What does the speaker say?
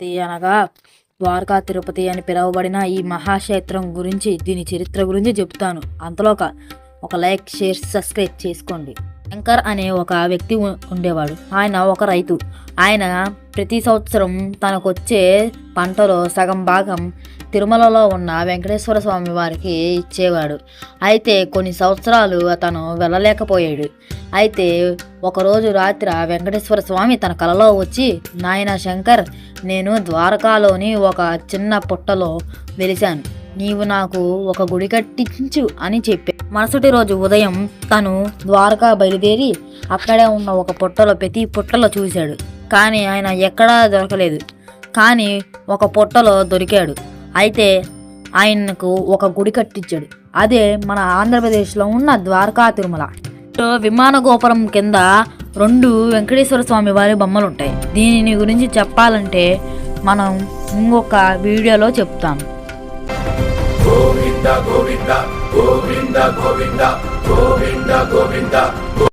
తిరుపతి అనగా ద్వారకా తిరుపతి అని పిలువబడిన ఈ మహాక్షేత్రం గురించి, దీని చరిత్ర గురించి చెప్తాను. అంతలోక ఒక లైక్, షేర్, సబ్స్క్రైబ్ చేసుకోండి. శంకర్ అనే ఒక వ్యక్తి ఉండేవాడు. ఆయన ఒక రైతు. ఆయన ప్రతి సంవత్సరం తనకొచ్చే పంటలో సగం భాగం తిరుమలలో ఉన్న వెంకటేశ్వర స్వామి వారికి ఇచ్చేవాడు. అయితే కొన్ని సంవత్సరాలు అతను వెళ్ళలేకపోయాడు. అయితే ఒకరోజు రాత్రి వెంకటేశ్వర స్వామి తన కలలో వచ్చి, నాయన శంకర్, నేను ద్వారకాలోని ఒక చిన్న పుట్టలో వెలిశాను, నీవు నాకు ఒక గుడి కట్టించు అని చెప్పాడు. మరుసటి రోజు ఉదయం తను ద్వారకా బయలుదేరి అక్కడే ఉన్న ఒక పుట్టలో, ప్రతి పుట్టలో చూశాడు. కానీ ఆయన ఎక్కడా దొరకలేదు. కానీ ఒక పుట్టలో దొరికాడు. అయితే ఆయనకు ఒక గుడి కట్టించాడు. అదే మన ఆంధ్రప్రదేశ్లో ఉన్న ద్వారకా తిరుమల. విమాన గోపురం కింద 2 వెంకటేశ్వర స్వామి వారి బొమ్మలు ఉంటాయి. దీని గురించి చెప్పాలంటే మనం ఇంకొక వీడియోలో చెప్తాను. గోవింద గోవింద గోవింద గోవింద గోవింద గోవింద